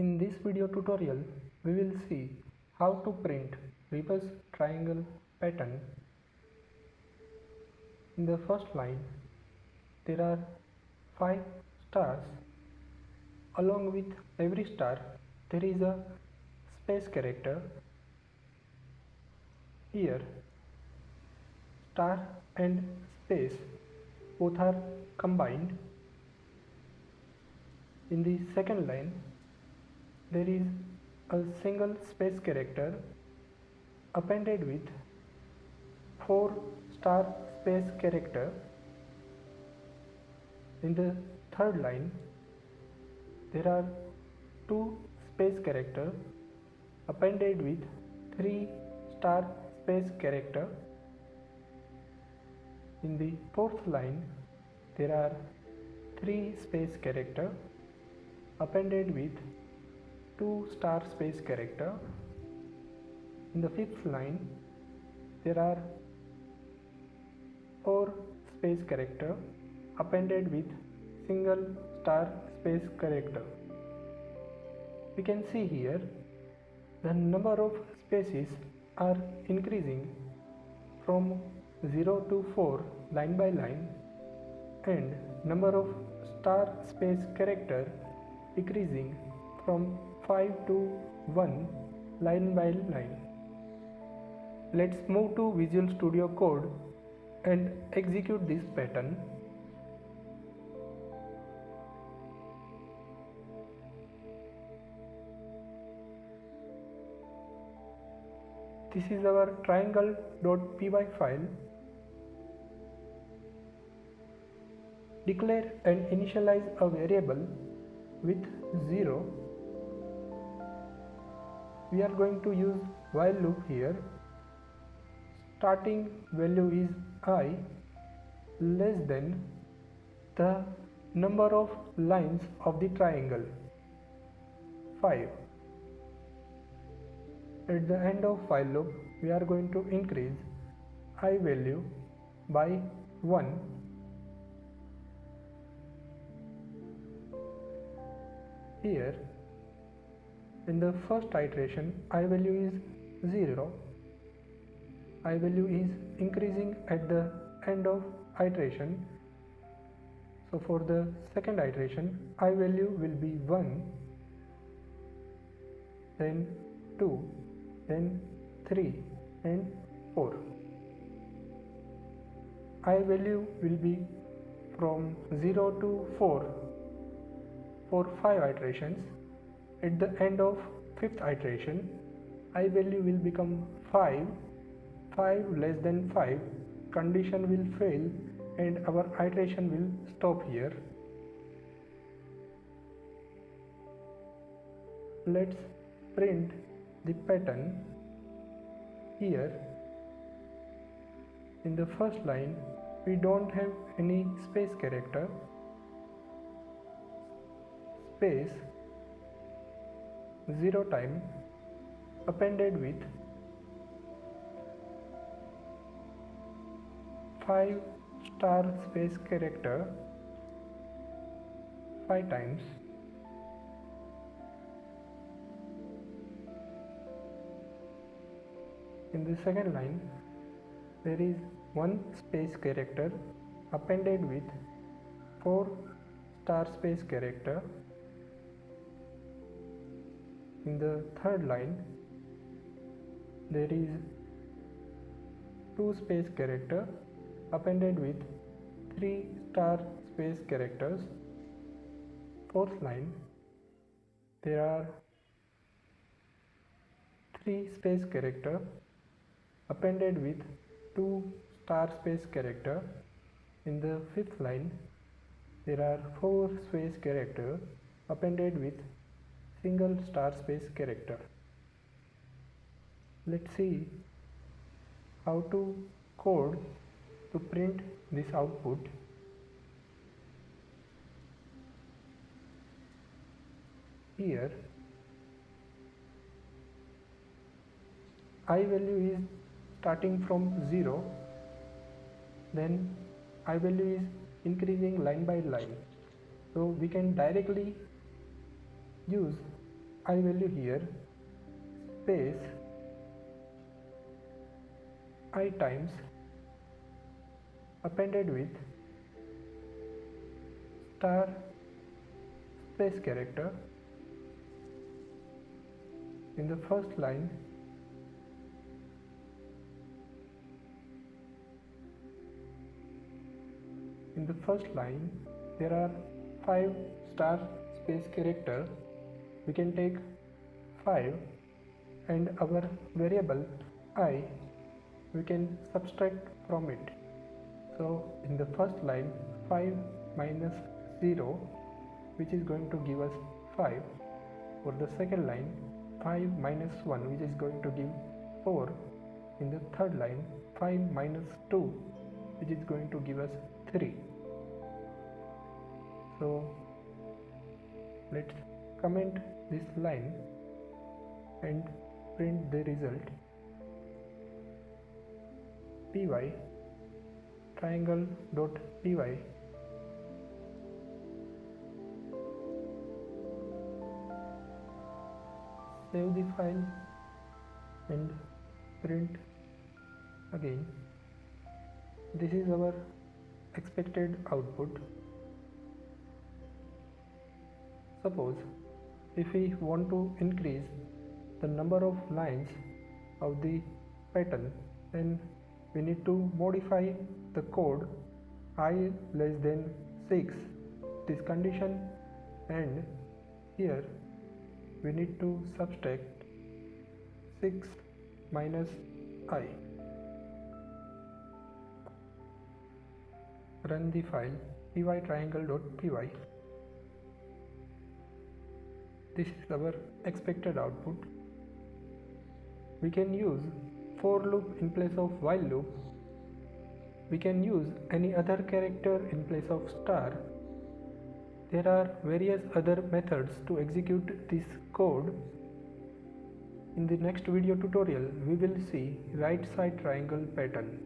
In this video tutorial, we will see how to print reverse triangle pattern. In the first line, there are 5 stars. Along with every star, there is a space character. Here, star and space both are combined. In the second line, there is a single space character appended with 4 star space character. In the third line, there are 2 space character appended with 3 star space character. In the fourth line, there are 3 space character appended with 2 star space character. In the fifth line, there are 4 space character appended with single star space character. We can see here the number of spaces are increasing from 0 to 4 line by line, and number of star space character decreasing from 5 to 1 line by line. Let's move to Visual Studio Code and execute this pattern. This is our triangle.py file. Declare and initialize a variable with 0. We are going to use while loop here. Starting value is I less than the number of lines of the triangle, 5. At the end of while loop, we are going to increase I value by 1. Here, in the first iteration, I value is 0. I value is increasing at the end of iteration. So for the second iteration, I value will be 1, then 2, then 3 and 4. I value will be from 0 to 4 for 5 iterations. At the end of 5th iteration, I value will become 5. 5 less than 5, condition will fail and our iteration will stop here. Let's print the pattern. Here in the first line, we don't have any space character. Space 0 time appended with 5 star space character 5 times. In the second line, there is 1 space character appended with 4 star space character. In the third line, there is 2 space character appended with 3 star space characters. Fourth line, there are 3 space character appended with 2 star space character. In the fifth line, there are 4 space character appended with single star space character. Let's see how to code to print this output. Here, I value is starting from 0, then I value is increasing line by line. So we can directly use I value here space I times appended with star space character in the first line. In the first line there are 5 star space character. We can take 5 and our variable I we can subtract from it. So in the first line 5 minus 0, which is going to give us 5. For the second line 5 minus 1, which is going to give 4. In the third line 5 minus 2, which is going to give us 3. So let's comment this line and print the result. Py triangle dot py save the file and print again. This is our expected output. Suppose if we want to increase the number of lines of the pattern, then we need to modify the code I less than 6, this condition, and here we need to subtract 6 minus I. Run the file py_triangle.py. This is our expected output. We can use for loop in place of while loop. We can use any other character in place of star. There are various other methods to execute this code. In the next video tutorial, we will see right side triangle pattern.